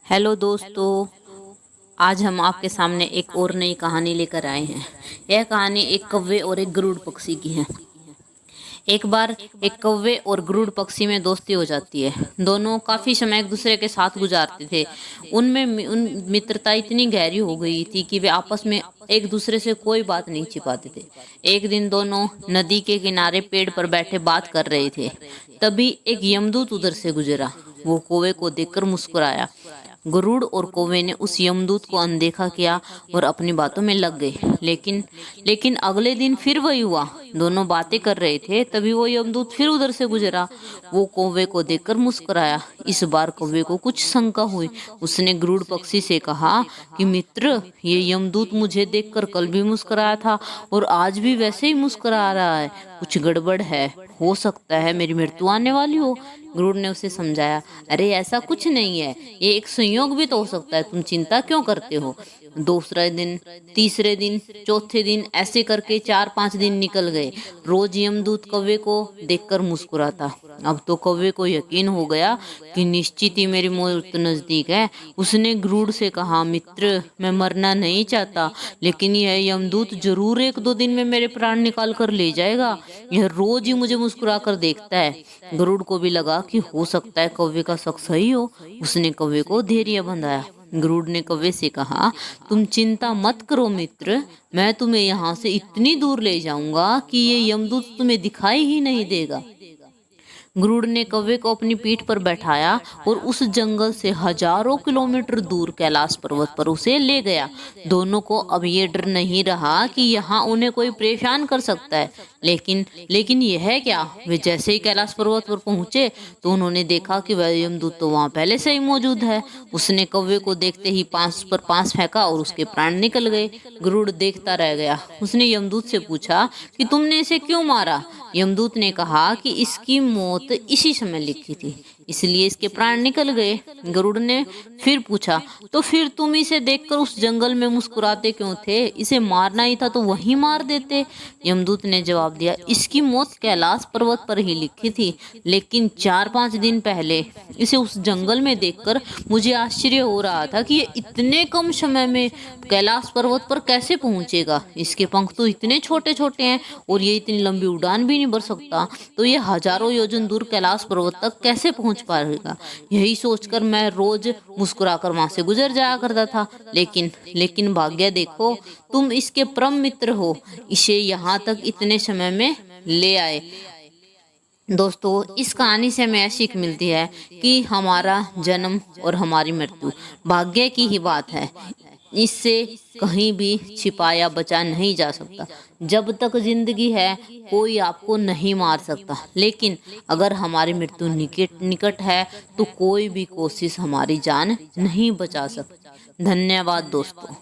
Hello दोस्तों। आज हम आपके सामने एक और नई कहानी लेकर आए हैं। यह कहानी एक कौवे और एक गरुड़ पक्षी की है। एक बार एक कौवे और गरुड़ पक्षी में दोस्ती हो जाती है। दोनों काफी समय एक दूसरे के साथ गुजारते थे। उन मित्रता इतनी गहरी हो गई थी कि वे आपस में एक दूसरे से कोई बात नहीं छिपाते थे। एक दिन दोनों नदी के किनारे पेड़ पर बैठे बात कर रहे थे। तभी एक यमदूत उधर से गुजरा। वो कौवे को देखकर मुस्कुराया। गरुड़ और कौवे ने उस यमदूत को अनदेखा किया और अपनी बातों में लग गए। लेकिन लेकिन अगले दिन फिर वही हुआ। दोनों बातें कर रहे थे, तभी वो यमदूत फिर उधर से गुजरा। वो कौवे को देखकर मुस्कुराया। इस बार कौवे को कुछ शंका हुई। उसने गरुड़ पक्षी से कहा कि मित्र, ये यमदूत मुझे देखकर कल भी मुस्कुराया था और आज भी वैसे ही मुस्कुरा रहा है। कुछ गड़बड़ है। हो सकता है मेरी मृत्यु आने वाली हो। गरुड़ ने उसे समझाया, अरे ऐसा कुछ नहीं है, ये एक संयोग भी तो हो सकता है। तुम चिंता क्यों करते हो। दूसरे दिन, तीसरे दिन, चौथे दिन, ऐसे करके 4-5 दिन निकल गए। रोज यमदूत कौवे को देखकर मुस्कुराता। अब तो कौवे को यकीन हो गया कि निश्चित ही मेरी मौत नजदीक है। उसने गरुड़ से कहा, मित्र, मैं मरना नहीं चाहता, लेकिन यह यमदूत जरूर 1-2 दिन में मेरे प्राण निकाल कर ले जाएगा। यह रोज ही मुझे मुस्कुरा कर देखता है। गरुड़ को भी लगा कि हो सकता है कौवे का शक सही हो। उसने कौवे को धैर्य बंधाया। गरुड़ ने कौवे से कहा, तुम चिंता मत करो मित्र, मैं तुम्हें यहाँ से इतनी दूर ले जाऊंगा कि ये यमदूत तुम्हें दिखाई ही नहीं देगा। गरुड़ ने कौवे को अपनी पीठ पर बैठाया और उस जंगल से हजारों किलोमीटर दूर कैलाश पर्वत पर उसे ले गया। दोनों को अब ये डर नहीं रहा कि यहाँ उन्हें कोई परेशान कर सकता है। लेकिन लेकिन यह क्या, वे जैसे ही कैलाश पर्वत पर पहुंचे तो उन्होंने देखा कि वह यमदूत तो वहां पहले से ही मौजूद है। उसने कौवे को देखते ही पांस पर पांस फेंका और उसके प्राण निकल गए। गरुड़ देखता रह गया। उसने यमदूत से पूछा कि तुमने इसे क्यों मारा। यमदूत ने कहा कि इसकी मौत इसी समय लिखी थी, इसलिए इसके प्राण निकल गए। गरुड़ ने फिर पूछा, तो फिर तुम इसे देखकर उस जंगल में मुस्कुराते क्यों थे। इसे मारना ही था तो वहीं मार देते। यमदूत ने जवाब दिया, इसकी मौत कैलाश पर्वत पर ही लिखी थी, लेकिन 4-5 दिन पहले इसे उस जंगल में देखकर मुझे आश्चर्य हो रहा था कि ये इतने कम समय में कैलाश पर्वत पर कैसे पहुंचेगा। इसके पंख तो इतने छोटे छोटे हैं और ये इतनी लंबी उड़ान भी नहीं भर सकता, तो ये हजारों योजन दूर कैलाश पर्वत तक कैसे पहुंच पाएगा। यही सोचकर मैं रोज मुस्कुराकर वहां से गुजर जाया करता था। लेकिन लेकिन भाग्य देखो, तुम इसके परम मित्र हो, इसे यहाँ तक इतने समय में ले आए। दोस्तों, इस कहानी से हमें सीख मिलती है कि हमारा जन्म और हमारी मृत्यु भाग्य की ही बात है। इससे कहीं भी छिपाया बचा नहीं जा सकता। जब तक जिंदगी है कोई आपको नहीं मार सकता, लेकिन अगर हमारी मृत्यु निकट निकट है तो कोई भी कोशिश हमारी जान नहीं बचा सकती। धन्यवाद दोस्तों।